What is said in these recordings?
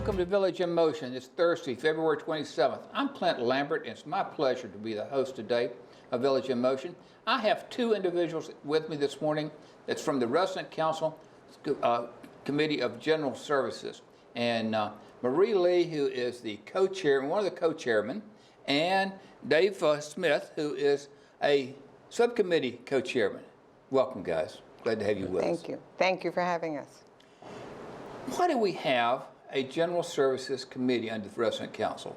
Welcome to Village in Motion. It's Thursday, February 27th. I'm Clint Lambert, and it's my pleasure to be the host today of Village in Motion. I have two individuals with me this morning that's from the Resident Council Committee of General Services. And Marie Lee, who is the co-chairman, one of the co-chairmen, and Dave Smith, who is a subcommittee co-chairman. Welcome, guys. Glad to have you with us. Thank you. Thank you for having us. Why do we have a General Services Committee under the Resident Council?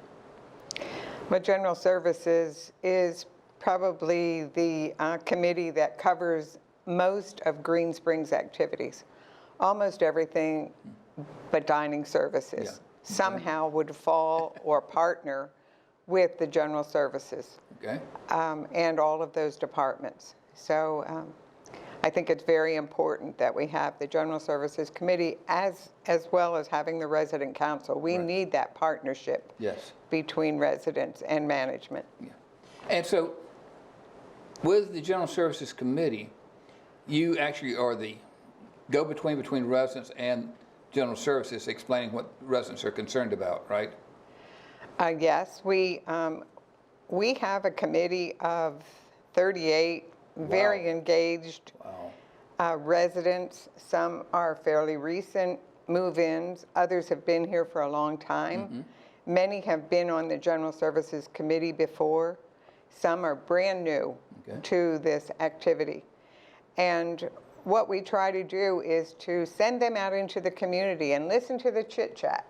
Well, General Services is probably the committee that covers most of Green Springs activities. Almost everything but dining services somehow would fall or partner with the General Services and all of those departments. So I think it's very important that we have the General Services Committee as well as having the Resident Council. We need that partnership between residents and management. And so with the General Services Committee, you actually are the go-between between residents and General Services, explaining what residents are concerned about, right? Yes, we have a committee of 38 very engaged residents. Some are fairly recent move-ins. Others have been here for a long time. Many have been on the General Services Committee before. Some are brand new to this activity. And what we try to do is to send them out into the community and listen to the chit-chat.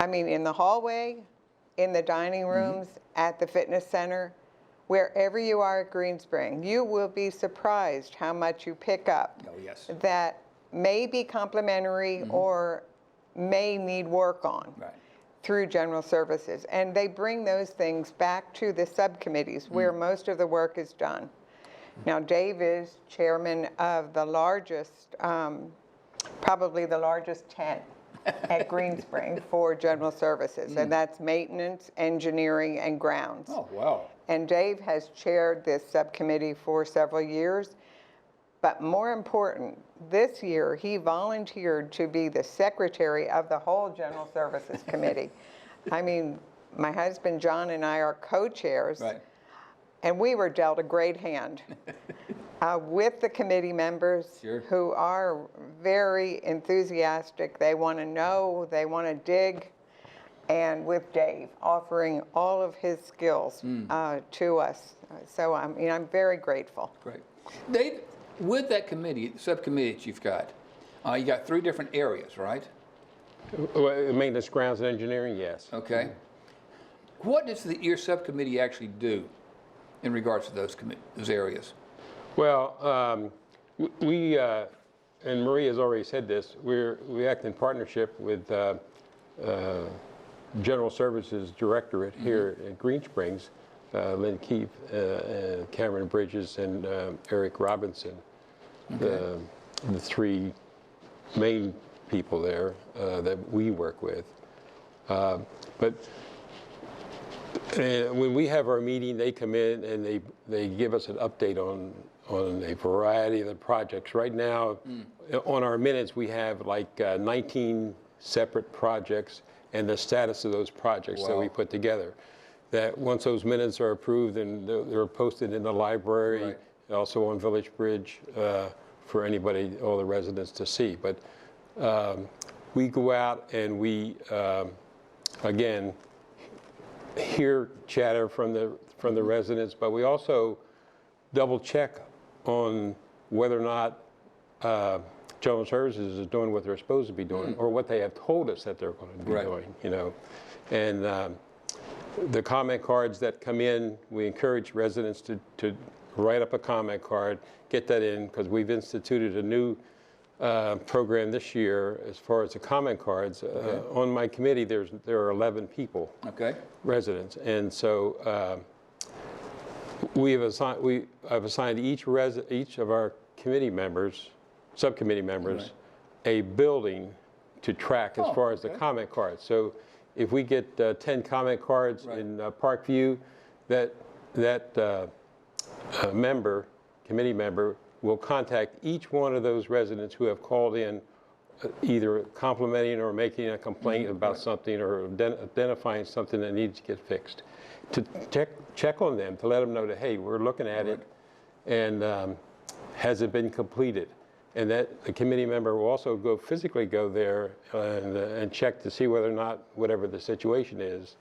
I mean, in the hallway, in the dining rooms, at the fitness center, wherever you are at Green Spring, you will be surprised how much you pick up that may be complimentary or may need work on through General Services. And they bring those things back to the subcommittees where most of the work is done. Now, Dave is chairman of the largest, probably the largest tent at Green Spring for General Services, and that's maintenance, engineering, and grounds. Oh, wow. And Dave has chaired this subcommittee for several years, but more important, this year he volunteered to be the secretary of the whole General Services Committee. I mean, my husband John and I are co-chairs, and we were dealt a great hand with the committee members who are very enthusiastic. They want to know, they want to dig. And with Dave offering all of his skills to us. So I'm very grateful. Great. Dave, with that committee, subcommittee that you've got, you got 3 different areas, right? Maintenance, grounds, and engineering, yes. Okay. What does your subcommittee actually do in regards to those areas? Well, we, and Marie has already said this, we act in partnership with General Services Directorate here at Green Springs, Lynn Keefe, Cameron Bridges, and Eric Robinson, the 3 main people there that we work with. But when we have our meeting, they come in and they give us an update on a variety of the projects. Right now, on our minutes, we have like 19 separate projects and the status of those projects that we put together. That once those minutes are approved and they're posted in the library, also on Village Bridge for anybody, all the residents to see. But we go out and we, again, hear chatter from the residents, but we also double check on whether or not General Services is doing what they're supposed to be doing, or what they have told us that they're going to be doing, you know. And the comment cards that come in, we encourage residents to write up a comment card, get that in, because we've instituted a new program this year as far as the comment cards. On my committee, there are 11 people, residents, and so I've assigned each of our committee members, subcommittee members, a building to track as far as the comment cards. So if we get 10 comment cards in Parkview, that committee member will contact each one of those residents who have called in either complimenting or making a complaint about something, or identifying something that needs to get fixed, to check on them, to let them know that, hey, we're looking at it, and has it been completed? And that the committee member will also physically go there and check to see whether or not, whatever the situation is,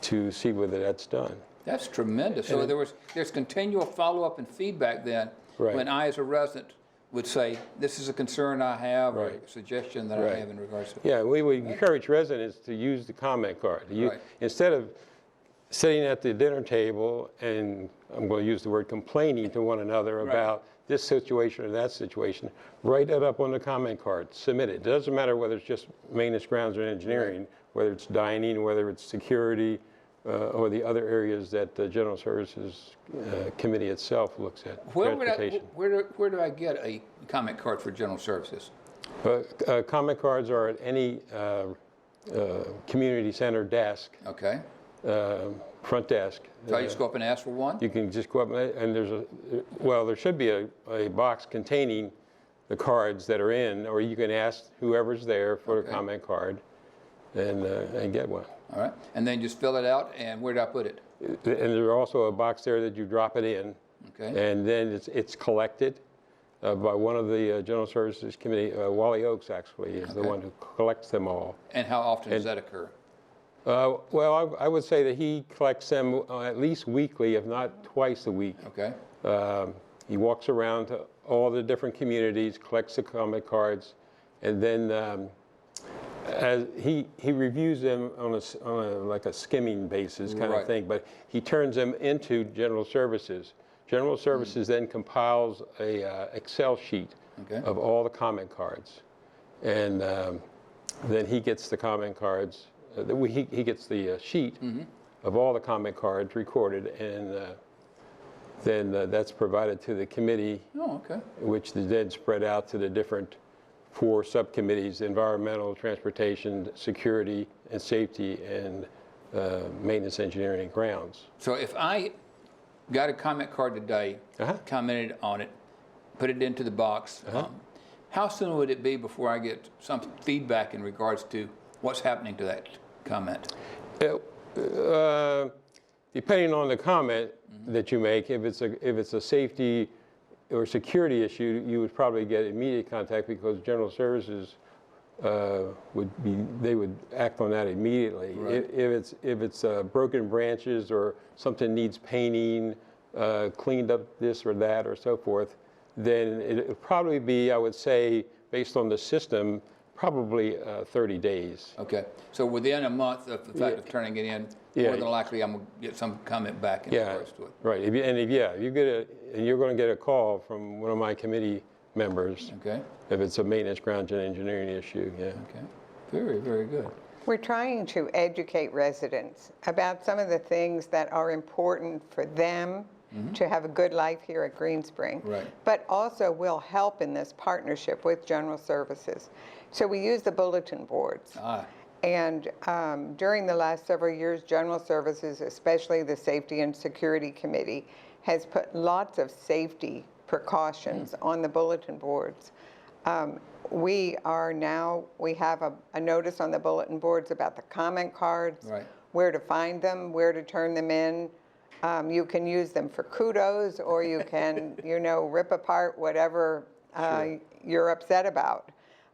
to see whether that's done. That's tremendous. So there's continual follow-up and feedback then, Right. when I, as a resident, would say, this is a concern I have, or Right. a suggestion that Right. I have in regards to it. Yeah, we would encourage residents to use the comment card. Right. Instead of sitting at the dinner table and, I'm going to use the word, complaining to one another about this situation or that situation, write it up on the comment card, submit it. It doesn't matter whether it's just maintenance, grounds, or engineering, whether it's dining, whether it's security, or the other areas that the General Services Committee itself looks at. Where do I get a comment card for General Services? Comment cards are at any community center desk, Okay. front desk. So I just go up and ask for one? You can just go up and there should be a box containing the cards that are in, or you can ask whoever's there for a comment card and get one. All right. And then just fill it out, and where do I put it? And there's also a box there that you drop it in. Okay. And then it's collected by one of the General Services Committee. Wally Oakes actually is the one who collects them all. And how often does that occur? Well, I would say that he collects them at least weekly, if not twice a week. Okay. He walks around to all the different communities, collects the comment cards, and then as he reviews them on like a skimming basis kind of thing, but he turns them into General Services. General Services then compiles a Excel sheet of all the comment cards, and then he gets the comment cards. He gets the sheet of all the comment cards recorded, and then that's provided to the committee, which is then spread out to the different 4 subcommittees: environmental, transportation, security and safety, and maintenance, engineering, and grounds. So if I got a comment card today, commented on it, put it into the box, how soon would it be before I get some feedback in regards to what's happening to that comment? Depending on the comment that you make, if it's a safety or security issue, you would probably get immediate contact, because General Services would act on that immediately. Right. If it's broken branches or something needs painting, cleaned up this or that or so forth, then it would probably be, I would say, based on the system, probably 30 days. Okay. So within a month of the fact of turning it in, more than likely I'm going to get some comment back in regards to it. Right. If you're going to get a call from one of my committee members. Okay. If it's a maintenance, grounds, and engineering issue, Okay. Very, very good. We're trying to educate residents about some of the things that are important for them to have a good life here at Green Spring, but also will help in this partnership with General Services. So we use the bulletin boards. And during the last several years, General Services, especially the Safety and Security Committee, has put lots of safety precautions on the bulletin boards. We have a notice on the bulletin boards about the comment cards, where to find them, where to turn them in. You can use them for kudos, or you can, rip apart whatever you're upset about.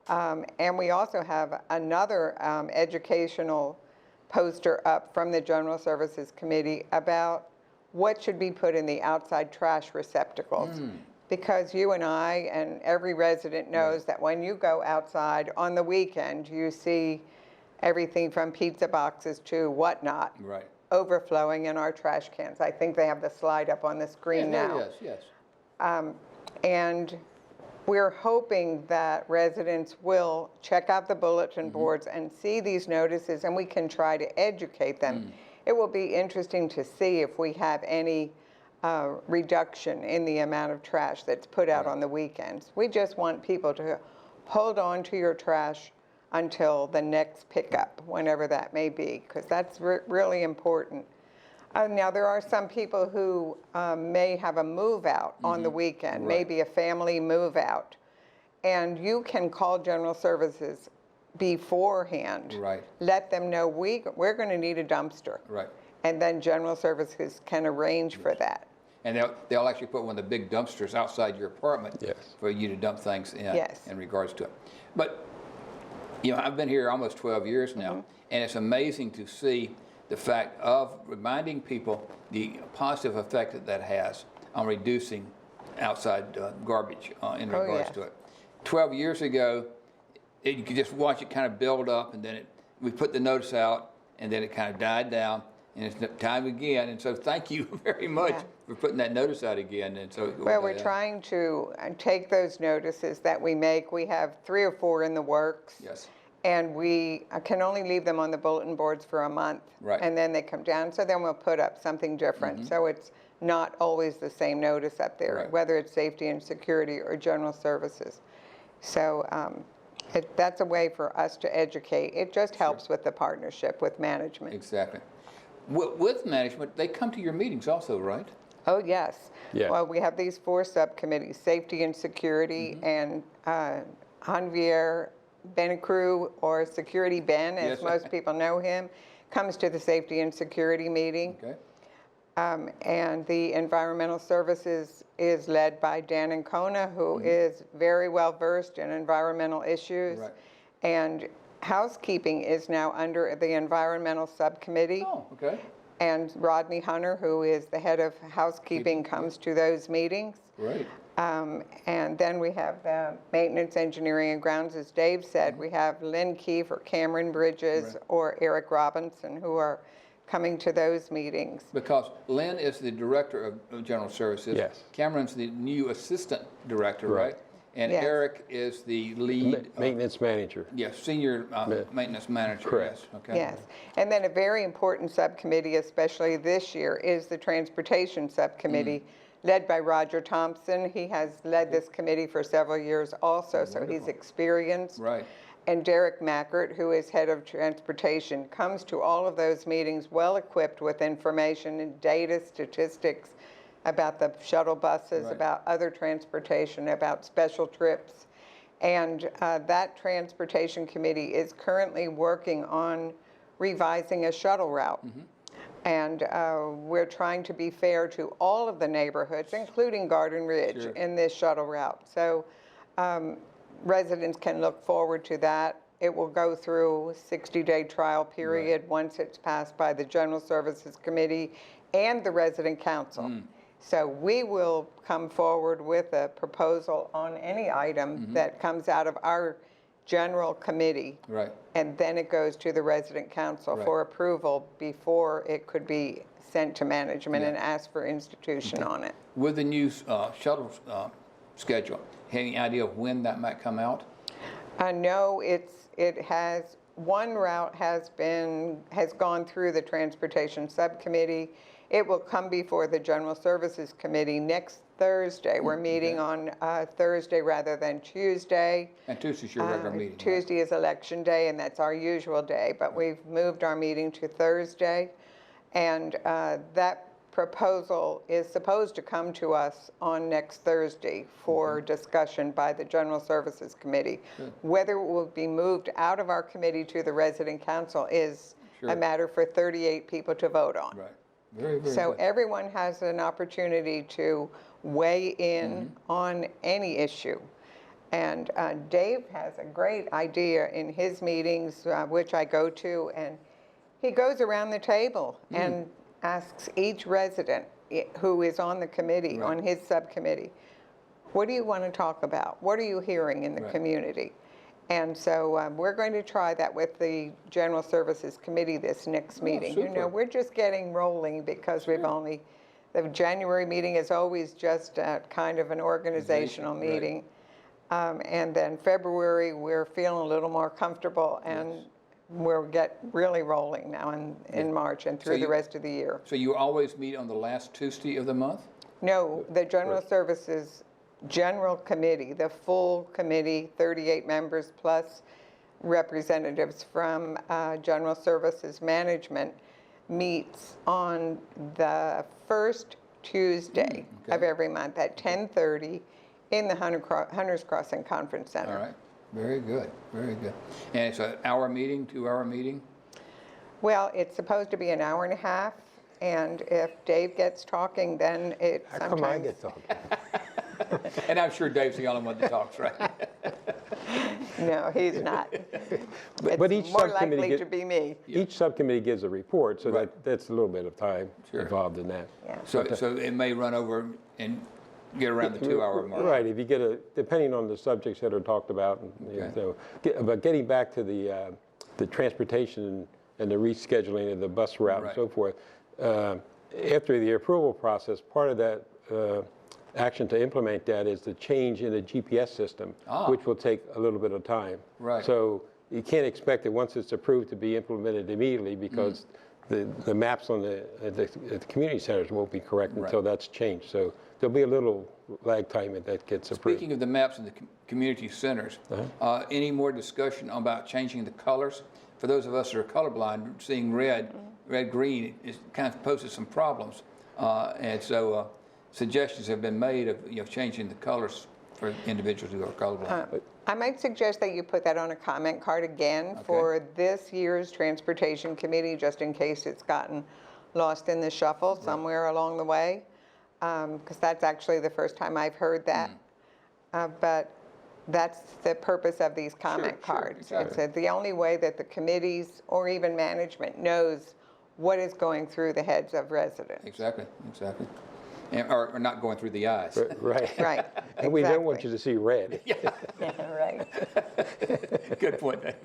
And we also have another educational poster up from the General Services Committee about what should be put in the outside trash receptacles. Because you and I and every resident knows that when you go outside on the weekend, you see everything from pizza boxes to whatnot overflowing in our trash cans. I think they have the slide up on the screen now. Yes. And we're hoping that residents will check out the bulletin boards and see these notices, and we can try to educate them. It will be interesting to see if we have any reduction in the amount of trash that's put out on the weekends. We just want people to hold on to your trash until the next pickup, whenever that may be, because that's really important. Now, there are some people who may have a move out on the weekend, maybe a family move out, And you can call General Services beforehand. Right. Let them know we're going to need a dumpster. Right. And then General Services can arrange for that. And they'll actually put one of the big dumpsters outside your apartment Yes. for you to dump things in, Yes. in regards to it. But, I've been here almost 12 years now, and it's amazing to see the fact of reminding people the positive effect that has on reducing outside garbage in regards yes. to it. 12 years ago, you could just watch it kind of build up, and then we put the notice out, and then it kind of died down, and it's time again. And so thank you very much for putting that notice out again. And so Well, we're trying to take those notices that we make. We have 3 or 4 in the works. Yes. And we can only leave them on the bulletin boards for a month. Right. And then they come down. So then we'll put up something different. So it's not always the same notice up there, Right. whether it's safety and security or general services. So that's a way for us to educate. It just helps with the partnership with management. Exactly. With management, they come to your meetings also, right? Oh, yes. Yeah. Well, we have these 4 subcommittees, safety and security, and Javier Benacru, or Security Ben, as Yes. most people know him, comes to the safety and security meeting. Okay. And the environmental services is led by Dan Ancona, who is very well versed in environmental issues. Right. And housekeeping is now under the environmental subcommittee. Oh, okay. And Rodney Hunter, who is the head of housekeeping, comes to those meetings. Great. And then we have the maintenance, engineering, and grounds, as Dave said. We have Lynn Keefe or Cameron Bridges or Eric Robinson, who are coming to those meetings. Because Lynn is the director of General Services. Yes. Cameron's the new assistant director, Right. right? And Yes. Eric is the lead. Maintenance manager. Yes, senior maintenance manager. Correct. Yes. Okay. Yes. And then a very important subcommittee, especially this year, is the Transportation Subcommittee, led by Roger Thompson. He has led this committee for several years also, so he's experienced. Right. And Derek Mackert, who is head of transportation, comes to all of those meetings well-equipped with information and data, statistics about the shuttle buses, Right. about other transportation, about special trips. And that transportation committee is currently working on revising a shuttle route. And we're trying to be fair to all of the neighborhoods, including Garden Ridge, Sure. in this shuttle route. So residents can look forward to that. It will go through a 60-day trial period once it's passed by the General Services Committee and the Resident Council. So we will come forward with a proposal on any item that comes out of our general committee. Right. And then it goes to the Resident Council Right. for approval before it could be sent to management and ask for institution on it. With the new shuttle schedule, any idea of when that might come out? No, one route has gone through the Transportation Subcommittee. It will come before the General Services Committee next Thursday. We're meeting on Thursday rather than Tuesday. And Tuesday's your regular meeting. right? Tuesday is election day, and that's our usual day, but we've moved our meeting to Thursday. And that proposal is supposed to come to us on next Thursday for discussion by the General Services Committee. Whether it will be moved out of our committee to the Resident Council is a Sure. matter for 38 people to vote on. Right. Very, very So good. everyone has an opportunity to weigh in on any issue. And Dave has a great idea in his meetings, which I go to, and he goes around the table and asks each resident who is on the committee, Right. on his subcommittee, what do you want to talk about? What are you hearing in the Right. community? And so we're going to try that with the General Services Committee this next meeting. You know, super. we're just getting rolling because we've only, the January meeting is always just kind of an organizational Right. meeting. And then February, we're feeling a little more comfortable, and we'll get really rolling now in March and through the you- rest of the year. So you always meet on the last Tuesday of the month? No, the General Services General Committee, the full committee, 38 members plus representatives from General Services Management, meets on the first Tuesday okay. of every month at 10:30 in the Hunters Crossing Conference Center. All right. Very good. Very good. And it's an hour meeting, 2-hour meeting? Well, it's supposed to be an hour and a half, and if Dave gets talking, then it How come I sometimes... get talking? And I'm sure Dave's the only one that talks, right? No, he's not. But It's each more subcommittee likely get- to be me. Each subcommittee gives a report, so Right. that's a little bit of time Sure. involved in that. Yeah. So it may run over and get around the 2-hour mark. Right, if you get depending on the subjects that are talked about. But getting back to the transportation and the rescheduling of the bus route and Right. so forth, after the approval process, part of that action to implement that is the change in the GPS system, which will take a little bit of time. Right. So you can't expect it once it's approved to be implemented immediately because the maps on at the community centers won't be correct until that's changed. So there'll be a little lag time if that gets approved. Speaking of the maps in the community centers, any more discussion about changing the colors? For those of us that are colorblind, seeing red, green, it kind of poses some problems. And so suggestions have been made of changing the colors for individuals who are colorblind. I might suggest that you put that on a comment card again for this year's Transportation Committee, just in case it's gotten lost in the shuffle somewhere along the way, because that's actually the first time I've heard that. But that's the purpose of these comment cards. exactly. It's the only way that the committees or even management knows what is going through the heads of residents. Exactly. Or not going through the eyes. Right. Right. And we don't want you to see red. Right. Good point, Dave.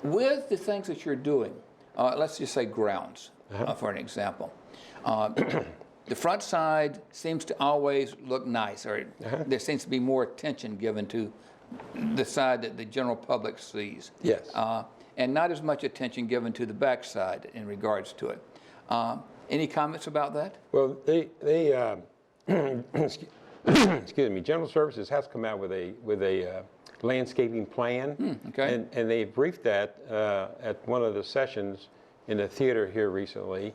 With the things that you're doing, let's just say grounds, for an example. The front side seems to always look nice, or there seems to be more attention given to the side that the general public sees. Yes. And not as much attention given to the back side in regards to it. Any comments about that? Well, they excuse me, General Services has come out with a landscaping plan. Okay. And they briefed that at one of the sessions in the theater here recently.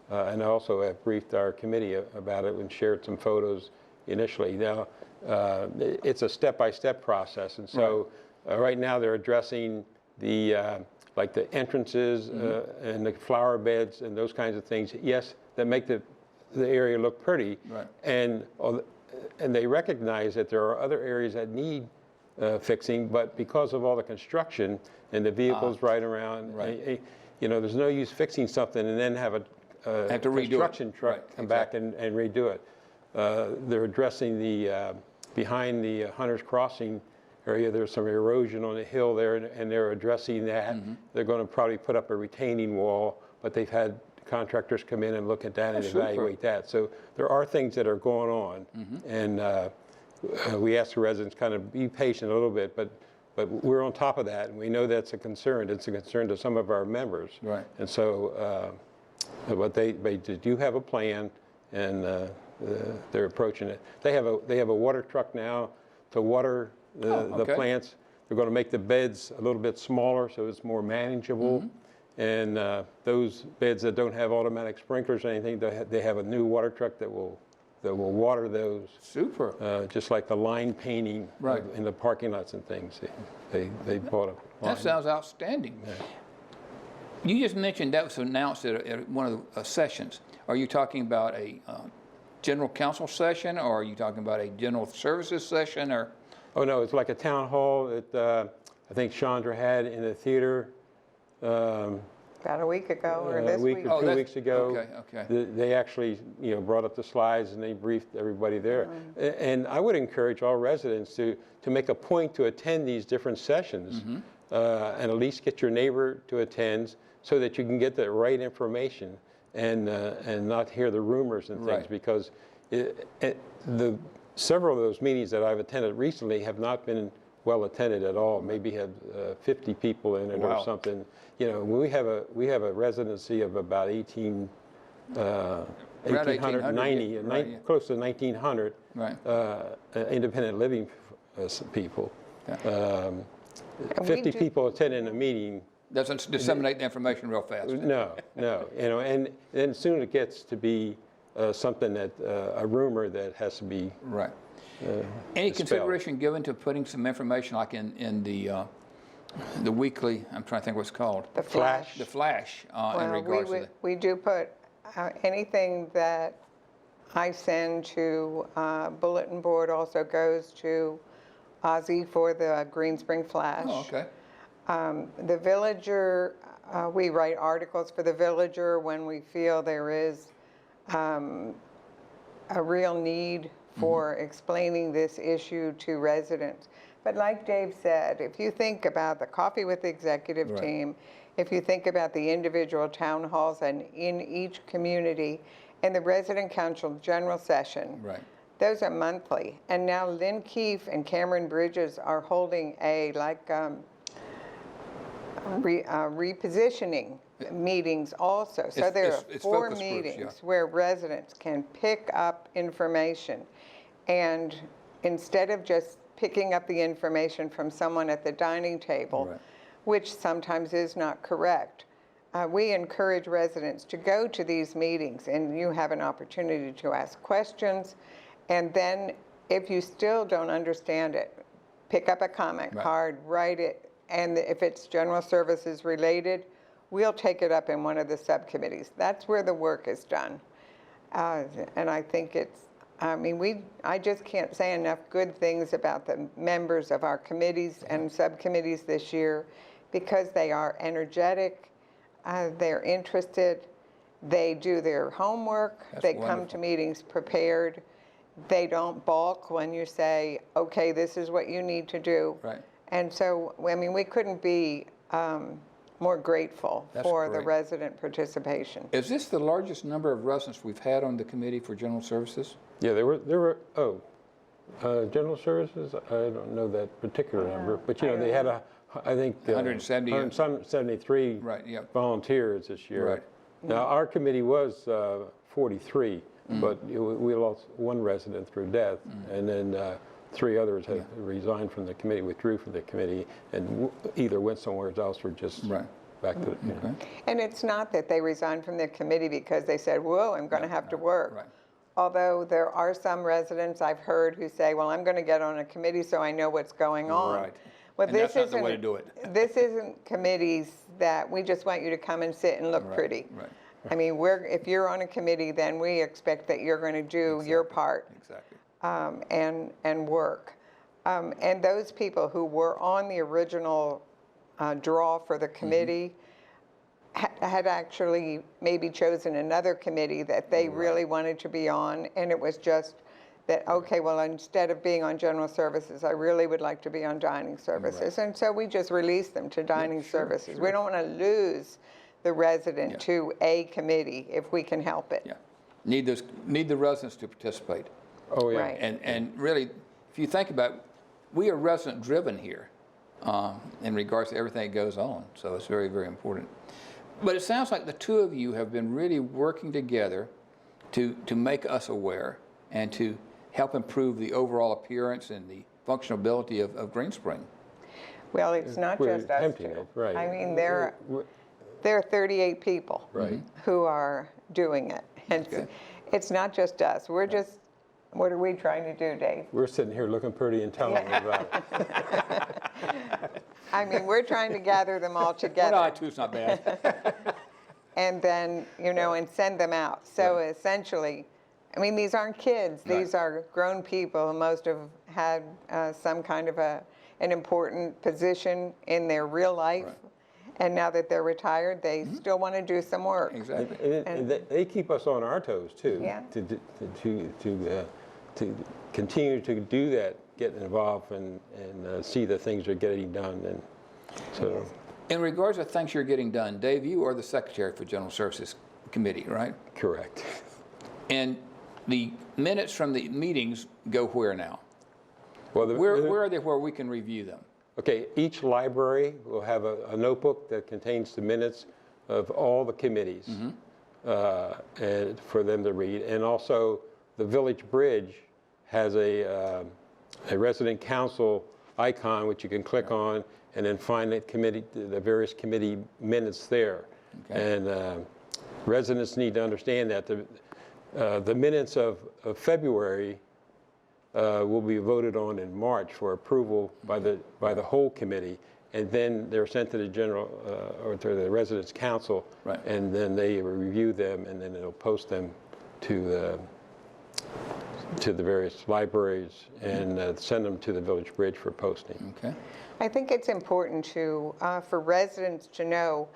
And I also have briefed our committee about it and shared some photos initially. Now, it's a step-by-step process. And so right now they're addressing the like the entrances and the flower beds and those kinds of things. Yes, that make the area look pretty. Right. And they recognize that there are other areas that need fixing, but because of all the construction and the vehicles right around, there's no use fixing something and then have a to redo it. construction truck come back and redo it. They're addressing the behind the Hunters Crossing area. There's some erosion on the hill there, and they're addressing that. They're going to probably put up a retaining wall, but they've had contractors come in and look at that and evaluate that. So there are things that are going on, and we ask the residents kind of be patient a little bit, but we're on top of that, and we know that's a concern. It's a concern to some of our members. Right. And so, but they do have a plan, and they're approaching it. They have a water truck now to water the plants. They're going to make the beds a little bit smaller so it's more manageable. And those beds that don't have automatic sprinklers or anything, they have a new water truck that will water those. Super. Just like the line painting in the parking lots and things. They bought a line. That sounds outstanding. You just mentioned that was announced at one of the sessions. Are you talking about a general council session, or are you talking about a general services session, or? Oh no, it's like a town hall that I think Chandra had in the theater. About a week ago or this week. Or 2 weeks ago. Okay. They actually, brought up the slides and they briefed everybody there. And I would encourage all residents to make a point to attend these different sessions and at least get your neighbor to attend so that you can get the right information and not hear the rumors and things because several of those meetings that I've attended recently have not been well attended at all. Maybe had 50 people in it or something. We have a residency of about 1890, close to 1900 independent living people. 50 people attending a meeting. Doesn't disseminate the information real fast. No. And then soon it gets to be something that, a rumor that has to be Right. Any dispelled. consideration given to putting some information like in the weekly, I'm trying to think what it's called. The flash. The flash in Well, regards to that. we do put anything that I send to bulletin board also goes to Ozzy for the Green Spring Flash. Oh, okay. The Villager, we write articles for the Villager when we feel there is a real need for explaining this issue to residents. But like Dave said, if you think about the Coffee with the Executive Right. Team, if you think about the individual town halls and in each community, and the Resident Council General Session, Right. those are monthly. And now Lynn Keefe and Cameron Bridges are holding repositioning meetings also. So there are it's 4 focus groups, meetings yeah. where residents can pick up information. And instead of just picking up the information from someone at the dining table, Right. which sometimes is not correct, we encourage residents to go to these meetings, and you have an opportunity to ask questions. And then if you still don't understand it, pick up a comment Right. card, write it, and if it's general services related, we'll take it up in one of the subcommittees. That's where the work is done. And I think I just can't say enough good things about the members of our committees and subcommittees this year, because they are energetic, they're interested, they do their homework, That's they come wonderful. to meetings prepared, they don't balk when you say, okay, this is what you need to do. Right. And so, we couldn't be more grateful That's for the great. resident participation. Is this the largest number of residents we've had on the Committee for General Services? Yeah, there were, general services, I don't know that particular number, but they had I think. 170. 173 Right, yeah. volunteers this year. Right. Now, our committee was 43, but we lost 1 resident through death, and then 3 others had resigned from the committee, withdrew from the committee, and either went somewhere else or just Right. back to the, Okay. And it's not that they resigned from the committee because they said, whoa, I'm going to have to work. Right. Although there are some residents I've heard who say, well, I'm going to get on a committee so I know what's going on. Right. Well, And that's not the way to do it. This isn't committees that we just want you to come and sit and look Right, pretty. right. If you're on a committee, then we expect that you're going to do your part Exactly. and work. And those people who were on the original draw for the committee had actually maybe chosen another committee that they really wanted to be on, and it was just that, okay, well, instead of being on general services, I really would like to be on dining services. And so we just released them to dining services. We don't want to lose the resident to a committee if we can help it. Yeah. Need the residents to participate. oh, yeah. Right. And really, if you think about it, we are resident driven here in regards to everything that goes on. So it's very, very important. But it sounds like the two of you have been really working together to make us aware and to help improve the overall appearance and the functionality of Green Spring. Well, it's not We're just us attempting two. it, right. I mean, there are 38 people Right. who are doing it. And Okay. it's not just us. We're just, what are we trying to do, Dave? We're sitting here looking pretty and telling them about it. We're trying to gather them all together. Well, two's not bad. And then, and send them out. So essentially, these aren't kids. These are grown people. Most have had some kind of an important position in their real life. Right. And now that they're retired, they still want to do some work. Exactly. And they keep us on our toes too. Yeah. To continue to do that, get involved and see the things are getting done, and so. In regards to things you're getting done, Dave, you are the Secretary for General Services Committee, right? Correct. And the minutes from the meetings go where now? Well, Where are they where we can review them? Okay, each library will have a notebook that contains the minutes of all the committees and for them to read. And also, the Village Bridge has a resident council icon which you can click on and then find the various committee minutes there. Okay. And residents need to understand that The minutes of February will be voted on in March for approval by the whole committee, and then they're sent to the general or to the residents' council, Right. and then they review them, and then it'll post them to the various libraries and send them to the Village Bridge for posting. Okay. I think it's important for residents to know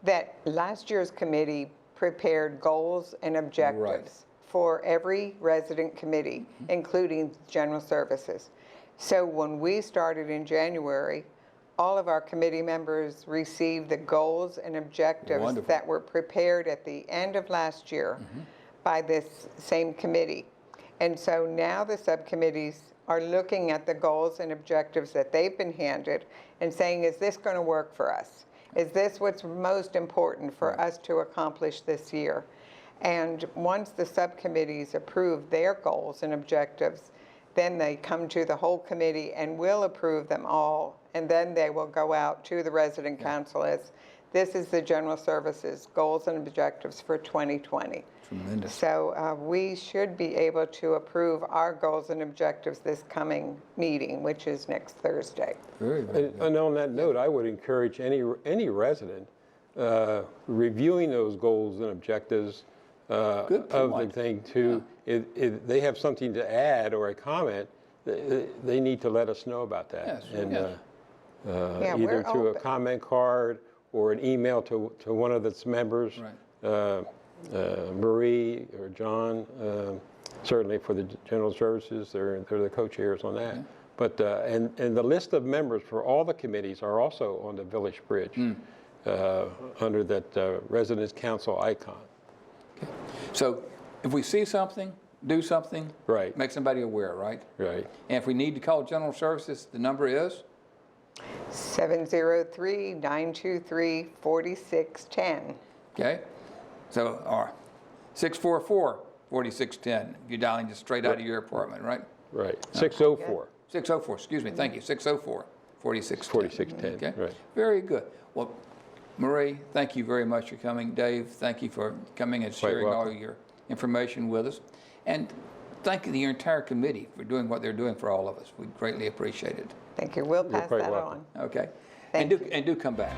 that last year's committee prepared goals and objectives for every resident committee, including general services. So when we started in January, all of our committee members received the goals and objectives Wonderful. that were prepared at the end of last year by this same committee. And so now the subcommittees are looking at the goals and objectives that they've been handed and saying, is this going to work for us? Is this what's most important for us to accomplish this year? And once the subcommittees approve their goals and objectives, then they come to the whole committee and will approve them all. And then they will go out to the resident council as, this is the general services goals and objectives for 2020. Tremendous. So we should be able to approve our goals and objectives this coming meeting, which is next Thursday. Very, very good. And on that note, I would encourage any resident reviewing those goals and objectives of the point. thing to, if they have something to add or a comment, they need to let us know about that. Yes, And yes. Yeah, either we're through a open. comment card or an email to one of its members, Right. Marie or John. Certainly for the general services, they're the co-chairs on that. But and the list of members for all the committees are also on the Village Bridge under that Residents Council icon. So if we see something, do something. Right. Make somebody aware, right? Right. And if we need to call general services, the number is? 703-923-4610. Okay. So, or 644-4610, if you're dialing just straight out of your apartment, right? Right. 604. 604, excuse me, thank you, 604-4610. 4610, Okay. right. Very good. Well, Marie, thank you very much for coming. Dave, thank you for coming and sharing all welcome. your information with us. And thank you to your entire committee for doing what they're doing for all of us. We greatly appreciate it. Thank you. We'll pass quite that welcome. on. Okay. Thank And do come back.